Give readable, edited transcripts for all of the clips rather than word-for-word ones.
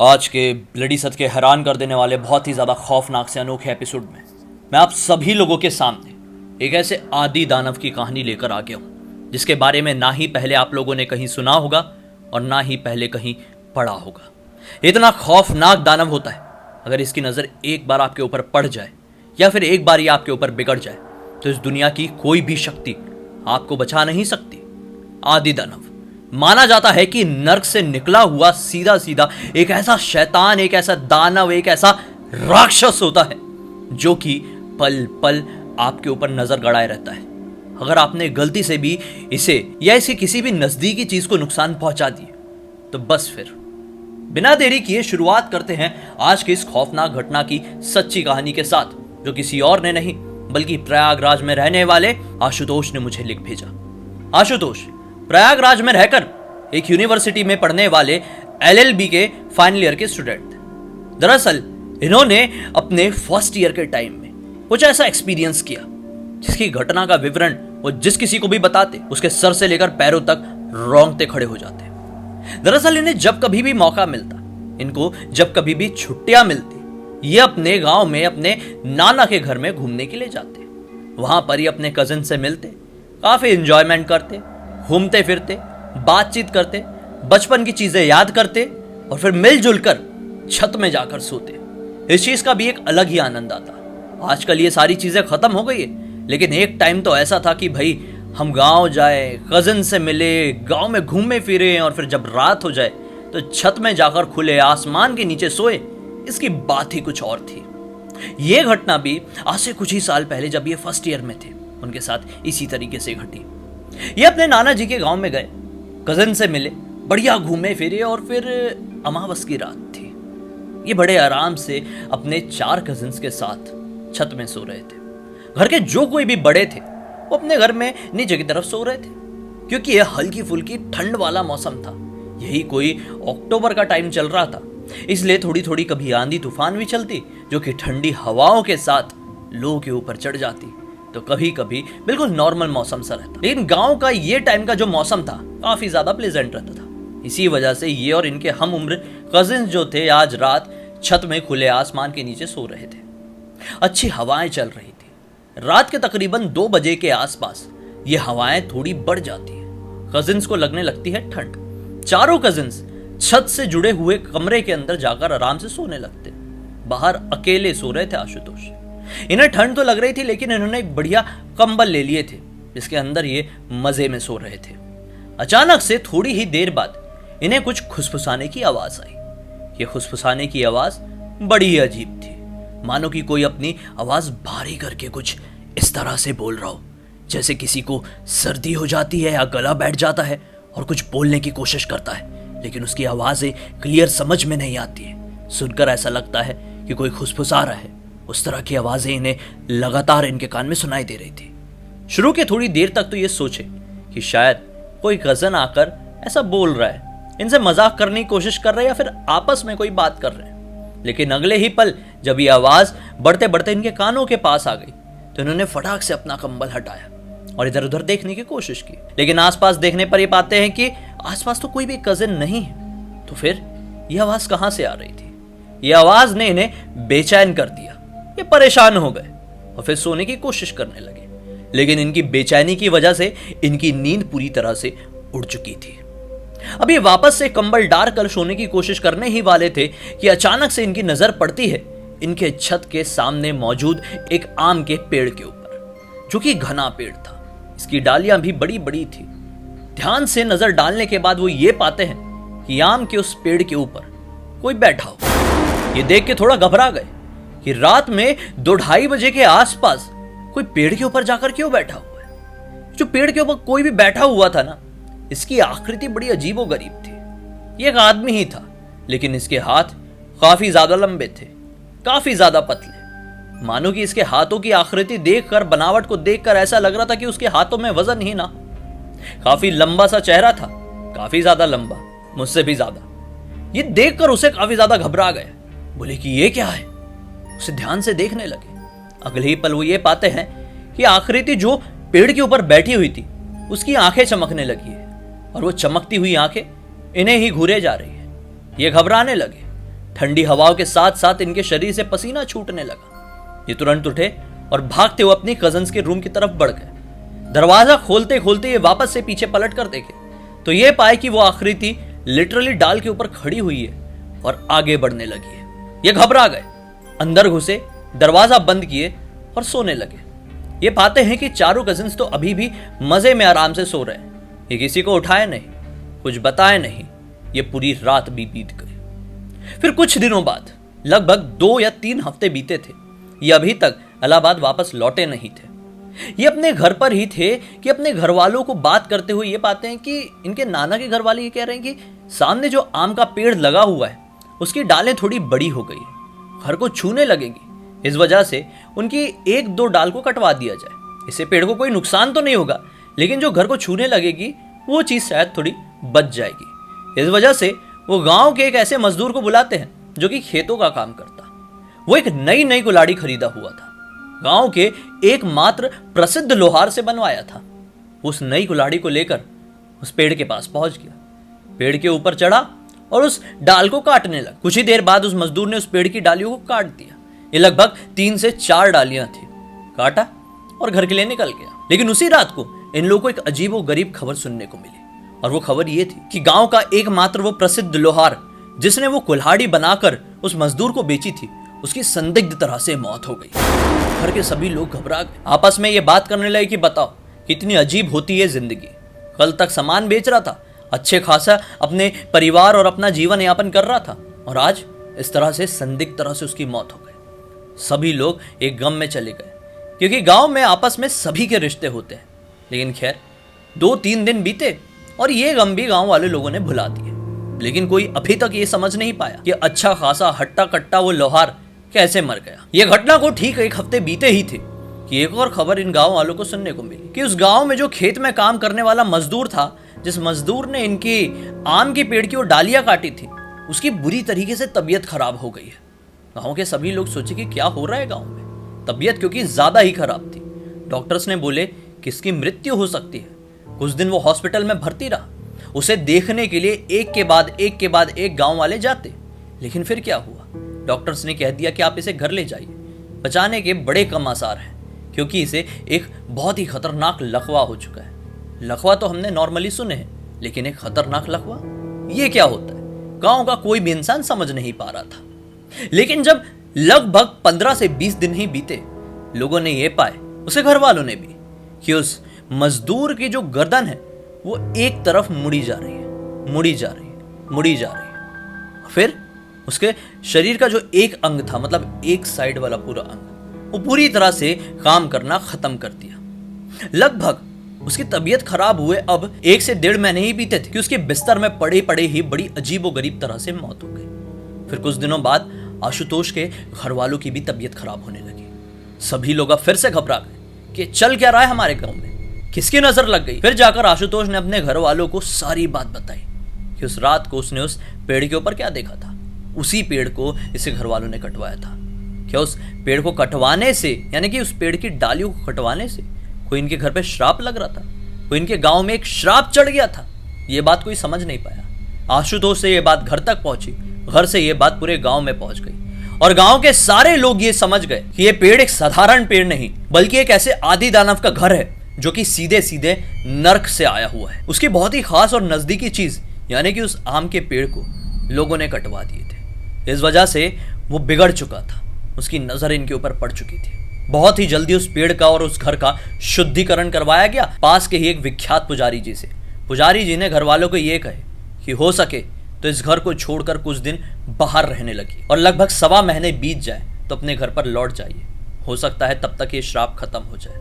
आज के ब्लडी सच के हैरान कर देने वाले बहुत ही ज़्यादा खौफनाक से अनोखे एपिसोड में मैं आप सभी लोगों के सामने एक ऐसे आदि दानव की कहानी लेकर आ गया हूं जिसके बारे में ना ही पहले आप लोगों ने कहीं सुना होगा और ना ही पहले कहीं पढ़ा होगा। इतना खौफनाक दानव होता है, अगर इसकी नज़र एक बार आपके ऊपर पड़ जाए या फिर एक बार ये आपके ऊपर बिगड़ जाए तो इस दुनिया की कोई भी शक्ति आपको बचा नहीं सकती। आदि दानव माना जाता है कि नर्क से निकला हुआ सीधा सीधा एक ऐसा शैतान, एक ऐसा दानव, एक ऐसा राक्षस होता है जो कि पल पल आपके ऊपर नजर गड़ाए रहता है। अगर आपने गलती से भी इसे या इसके किसी भी नजदीकी चीज को नुकसान पहुंचा दिए तो बस फिर बिना देरी किए शुरुआत करते हैं आज की इस खौफनाक घटना की सच्ची कहानी के साथ, जो किसी और ने नहीं बल्कि प्रयागराज में रहने वाले आशुतोष ने मुझे लिख भेजा। आशुतोष प्रयागराज में रहकर एक यूनिवर्सिटी में पढ़ने वाले एलएलबी के फाइनल ईयर के स्टूडेंट थे। दरअसल इन्होंने अपने फर्स्ट ईयर के टाइम में कुछ ऐसा एक्सपीरियंस किया जिसकी घटना का विवरण वो जिस किसी को भी बताते उसके सर से लेकर पैरों तक रोंगटे खड़े हो जाते। दरअसल इन्हें जब कभी भी मौका मिलता, इनको जब कभी भी छुट्टियां मिलती, ये अपने गांव में अपने नाना के घर में घूमने के लिए जाते। वहां पर ही अपने कजिन से मिलते, काफी एंजॉयमेंट करते, घूमते फिरते, बातचीत करते, बचपन की चीजें याद करते और फिर मिलजुल कर छत में जाकर सोते। इस चीज का भी एक अलग ही आनंद आता। आजकल ये सारी चीजें खत्म हो गई है, लेकिन एक टाइम तो ऐसा था कि भाई हम गांव जाए, कजिन से मिले, गांव में घूमे फिरे और फिर जब रात हो जाए तो छत में जाकर खुले आसमान के नीचे सोए। इसकी बात ही कुछ और थी। ये घटना भी आज से कुछ ही साल पहले जब ये फर्स्ट ईयर में थे उनके साथ इसी तरीके से घटी। ये अपने नाना जी के गांव में गए, कजिन से मिले, बढ़िया घूमे फिरे और फिर अमावस की रात थी। ये बड़े आराम से अपने 4 कजिन्स के साथ छत में सो रहे थे। घर के जो कोई भी बड़े थे वो अपने घर में नीचे की तरफ सो रहे थे, क्योंकि यह हल्की फुल्की ठंड वाला मौसम था। यही कोई अक्टूबर का टाइम चल रहा था, इसलिए थोड़ी थोड़ी कभी आंधी तूफान भी चलती जो कि ठंडी हवाओं के साथ लोगों के ऊपर चढ़ जाती, तो कभी कभी बिल्कुल नॉर्मल मौसम सा रहता। लेकिन गांव का ये टाइम का जो मौसम था काफी ज्यादा प्लेजेंट रहता था। इसी वजह से ये और इनके हम उम्र कजिन्स जो थे आज रात छत में खुले आसमान के नीचे सो रहे थे। अच्छी हवाएं चल रही थी। रात के तकरीबन 2 बजे के आसपास ये हवाएं थोड़ी बढ़ जाती है। कजिन्स को लगने लगती है ठंड। चारों कजिन्स छत से जुड़े हुए कमरे के अंदर जाकर आराम से सोने लगते। बाहर अकेले सो रहे थे आशुतोष। इन्हें ठंड तो लग रही थी, लेकिन इन्होंने एक बढ़िया कंबल ले लिए थे जिसके अंदर ये मजे में सो रहे थे। अचानक से थोड़ी ही देर बाद इन्हें कुछ खुसफुसाने की आवाज आई। ये खुसफुसाने की आवाज बड़ी ही अजीब थी, मानो कि कोई अपनी आवाज भारी करके कुछ इस तरह से बोल रहा हो जैसे किसी को सर्दी हो जाती है या गला बैठ जाता है और कुछ बोलने की कोशिश करता है, लेकिन उसकी आवाजें क्लियर समझ में नहीं आती है। सुनकर ऐसा लगता है कि कोई खुसफुसा रहा है। उस तरह की आवाजें इन्हें लगातार इनके कान में सुनाई दे रही थी। शुरू के थोड़ी देर तक तो ये सोचे कि शायद कोई कजन आकर ऐसा बोल रहा है, इनसे मजाक करने की कोशिश कर रहे हैं या फिर आपस में कोई बात कर रहे हैं। लेकिन अगले ही पल जब ये आवाज बढ़ते बढ़ते इनके कानों के पास आ गई तो इन्होंने फटाक से अपना कंबल हटाया और इधर उधर देखने की कोशिश की। लेकिन आसपास देखने पर ये पाते हैं कि आसपास तो कोई भी कजिन नहीं है। तो फिर यह आवाज कहां से आ रही थी? यह आवाज ने इन्हें बेचैन कर दिया। ये परेशान हो गए और फिर सोने की कोशिश करने लगे, लेकिन इनकी बेचैनी की वजह से इनकी नींद पूरी तरह से उड़ चुकी थी। अब ये वापस से कंबल डाल कर सोने की कोशिश करने ही वाले थे कि अचानक से इनकी नजर पड़ती है इनके छत के सामने मौजूद एक आम के पेड़ के ऊपर, जो कि घना पेड़ था। इसकी डालियां भी बड़ी बड़ी थी। ध्यान से नजर डालने के बाद वो ये पाते हैं कि आम के उस पेड़ के ऊपर कोई बैठा हो। ये देख के थोड़ा घबरा गए कि रात में 2-2:30 बजे के आसपास कोई पेड़ के ऊपर जाकर क्यों बैठा हुआ है। जो पेड़ के ऊपर कोई भी बैठा हुआ था ना, इसकी आकृति बड़ी अजीबोगरीब थी। ये एक आदमी ही था, लेकिन इसके हाथ काफी ज्यादा लंबे थे, काफी ज्यादा पतले। मानो कि इसके हाथों की आकृति देखकर, बनावट को देखकर ऐसा लग रहा था कि उसके हाथों में वजन ही ना। काफी लंबा सा चेहरा था, काफी ज्यादा लंबा, मुझसे भी ज्यादा। ये देखकर उसे काफी ज्यादा घबरा गए। बोले कि ये क्या है? उसे ध्यान से देखने लगे। अगले ही पल वो ये पाते हैं कि आकृति जो पेड़ के ऊपर बैठी हुई थी उसकी आंखें चमकने लगी है और वो चमकती हुई आंखें इन्हें ही घूरे जा रही है। ये घबराने लगे। ठंडी हवाओं के साथ साथ इनके शरीर से पसीना छूटने लगा। ये तुरंत उठे और भागते हुए अपनी कजन्स के रूम की तरफ बढ़ गए। दरवाजा खोलते खोलते ये वापस से पीछे पलट कर देखे तो ये पाए कि वो आकृति लिटरली डाल के ऊपर खड़ी हुई है और आगे बढ़ने लगी है। ये घबरा गए, अंदर घुसे, दरवाजा बंद किए और सोने लगे। ये पाते हैं कि चारों कजिन्स तो अभी भी मजे में आराम से सो रहे हैं। ये किसी को उठाए नहीं, कुछ बताए नहीं। ये पूरी रात भी बीत गई। फिर कुछ दिनों बाद, लगभग 2 या 3 हफ्ते बीते थे, ये अभी तक इलाहाबाद वापस लौटे नहीं थे। ये अपने घर पर ही थे कि अपने घर वालों को बात करते हुए ये पाते हैं कि इनके नाना के घर वाले ये कह रहे हैं कि सामने जो आम का पेड़ लगा हुआ है उसकी डालें थोड़ी बड़ी हो गई है, घर को छूने लगेगी। इस वजह से उनकी 1-2 डाल को कटवा दिया जाए। इससे पेड़ को कोई नुकसान तो नहीं होगा, लेकिन जो घर को छूने लगेगी वो चीज शायद थोड़ी बच जाएगी। इस वजह से वो गांव के एक ऐसे मजदूर को बुलाते हैं जो कि खेतों का काम करता। वो एक नई कुल्हाड़ी खरीदा हुआ था, गांव के एकमात्र प्रसिद्ध लोहार से बनवाया था। उस नई कुल्हाड़ी को लेकर उस पेड़ के पास पहुंच गया, पेड़ के ऊपर चढ़ा और उस डाल को काटने लगा। कुछ ही देर बाद उस मजदूर ने उस पेड़ की डालियों को काट दिया। ये लगभग 3 से 4 डालियां थी। काटा और घर के लिए निकल गया। लेकिन उसी रात को इन लोगों को एक अजीब व गरीब खबर सुनने को मिली, और वो खबर ये थी कि गांव का एकमात्र वो प्रसिद्ध लोहार जिसने वो कुल्हाड़ी बनाकर उस मजदूर को बेची थी, उसकी संदिग्ध तरह से मौत हो गई। घर के सभी लोग घबरा गए, आपस में ये बात करने लगे कि बताओ कितनी अजीब होती है जिंदगी। कल तक सामान बेच रहा था, अच्छे खासा अपने परिवार और अपना जीवन यापन कर रहा था, और आज इस तरह से संदिग्ध तरह से उसकी मौत हो गई। सभी लोग एक गम में चले गए, क्योंकि गांव में आपस में सभी के रिश्ते होते हैं। लेकिन खैर 2-3 दिन बीते और ये गम भी गांव वाले लोगों ने भुला दिए। लेकिन कोई अभी तक ये समझ नहीं पाया कि अच्छा खासा हट्टा कट्टा वो लोहार कैसे मर गया। ये घटना को ठीक 1 हफ्ते बीते ही थे कि एक और खबर इन गांव वालों को सुनने को मिली कि उस गांव में जो खेत में काम करने वाला मजदूर था, जिस मजदूर ने इनकी आम के पेड़ की वो डालियां काटी थी, उसकी बुरी तरीके से तबीयत खराब हो गई है। गांव के सभी लोग सोचे कि क्या हो रहा है गांव में। तबीयत क्योंकि ज्यादा ही खराब थी। डॉक्टर्स ने बोले कि इसकी मृत्यु हो सकती है। कुछ दिन वो हॉस्पिटल में भर्ती रहा। उसे देखने के लिए एक के बाद एक गांव वाले जाते। लेकिन फिर क्या हुआ, डॉक्टर्स ने कह दिया कि आप इसे घर ले जाइए, बचाने के बड़े कम आसार हैं, क्योंकि इसे एक बहुत ही खतरनाक लकवा हो चुका है। लकवा तो हमने नॉर्मली सुने हैं, लेकिन एक खतरनाक लकवा, ये क्या होता है, गांव का कोई भी इंसान समझ नहीं पा रहा था। लेकिन जब लगभग 15 से 20 दिन ही बीते, लोगों ने ये पाए, उसे घर वालों ने भी, कि उस मजदूर की जो गर्दन है वो एक तरफ मुड़ी जा रही है। फिर उसके शरीर का जो एक अंग था, मतलब एक साइड वाला पूरा अंग, वो पूरी तरह से काम करना खत्म कर दिया। लगभग उसकी तबीयत खराब हुए अब 1 से 1.5 महीने ही बीते थे कि उसके बिस्तर में पड़े ही बड़ी अजीबोगरीब तरह से मौत हो गई। फिर कुछ दिनों बाद आशुतोष के घर वालों की भी तबीयत खराब होने लगी। सभी लोग अब फिर से घबरा गए कि चल क्या रहा है हमारे गांव में, किसकी नजर लग गई। फिर जाकर आशुतोष ने अपने घर वालों को सारी बात बताई कि उस रात को उसने उस पेड़ के ऊपर क्या देखा था। उसी पेड़ को इसे घर वालों ने कटवाया था। क्या उस पेड़ को कटवाने से, यानी कि उस पेड़ की डालियों को कटवाने से कोई इनके घर पे श्राप लग रहा था, कोई इनके गांव में एक श्राप चढ़ गया था। ये बात कोई समझ नहीं पाया। आशुतोष से ये बात घर तक पहुंची, घर से ये बात पूरे गांव में पहुंच गई, और गांव के सारे लोग ये समझ गए कि ये पेड़ एक साधारण पेड़ नहीं, बल्कि एक ऐसे आदि दानव का घर है जो कि सीधे सीधे नर्क से आया हुआ है। उसकी बहुत ही खास और नजदीकी चीज, यानी कि उस आम के पेड़ को लोगों ने कटवा दिए थे। इस वजह से वो बिगड़ चुका था, उसकी नजर इनके ऊपर पड़ चुकी थी। बहुत ही जल्दी उस पेड़ का और उस घर का शुद्धिकरण करवाया गया पास के ही एक विख्यात पुजारी जी से। पुजारी जी ने घर वालों को ये कहे कि हो सके तो इस घर को छोड़कर कुछ दिन बाहर रहने लगी, और लगभग 1.25 महीने बीत जाए तो अपने घर पर लौट जाइए। हो सकता है तब तक ये श्राप खत्म हो जाए।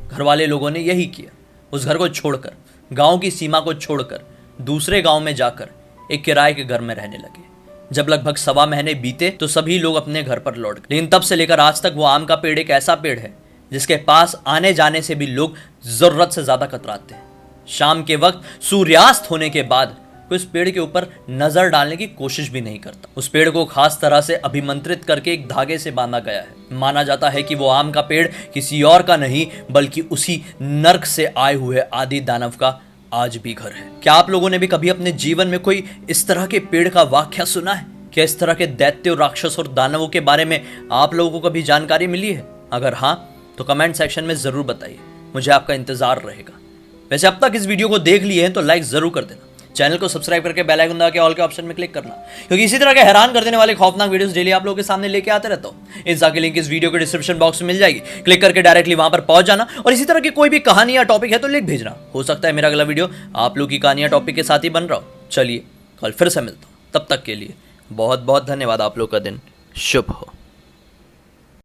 घर वाले लोगों ने यही किया। उस घर को छोड़कर, गांव की सीमा को छोड़कर दूसरे गांव में जाकर एक किराए के घर में रहने लगे। जब लगभग 1.25 महीने बीते तो सभी लोग अपने घर पर लौट गए। लेकिन तब से लेकर आज तक वो आम का पेड़ एक ऐसा पेड़ है जिसके पास आने जाने से भी लोग जरूरत से ज्यादा कतराते हैं। शाम के वक्त सूर्यास्त होने के बाद कोई उस पेड़ के ऊपर नजर डालने की कोशिश भी नहीं करता। उस पेड़ को खास तरह से अभिमंत्रित करके एक धागे से बांधा गया है। माना जाता है कि वो आम का पेड़ किसी और का नहीं, बल्कि उसी नर्क से आए हुए आदि दानव का आज भी घर है। क्या आप लोगों ने भी कभी अपने जीवन में कोई इस तरह के पेड़ का वाक्या सुना है? क्या इस तरह के दैत्य, राक्षस और दानवों के बारे में आप लोगों को कभी जानकारी मिली है? अगर हाँ तो कमेंट सेक्शन में जरूर बताइए, मुझे आपका इंतजार रहेगा। वैसे अब तक इस वीडियो को देख लिए हैं तो लाइक जरूर कर देना, चैनल को सब्सक्राइब करके बेल आइकन दबा के ऑल के ऑप्शन में क्लिक करना, क्योंकि इसी तरह के हैरान कर देने वाले खौफनाक वीडियोस डेली आप लोगों के सामने लेके आते रहता हूं। इंस्टा की लिंक इस वीडियो के डिस्क्रिप्शन बॉक्स में मिल जाएगी, क्लिक करके डायरेक्टली वहां पर पहुंच जाना। और इसी तरह की कोई भी कहानी या टॉपिक है तो लिख भेजना, हो सकता है मेरा अगला वीडियो आप लोग की कहानी या टॉपिक के साथ ही बन रहा हो। चलिए कल फिर से मिलता हूं, तब तक के लिए बहुत बहुत धन्यवाद। आप लोग का दिन शुभ हो।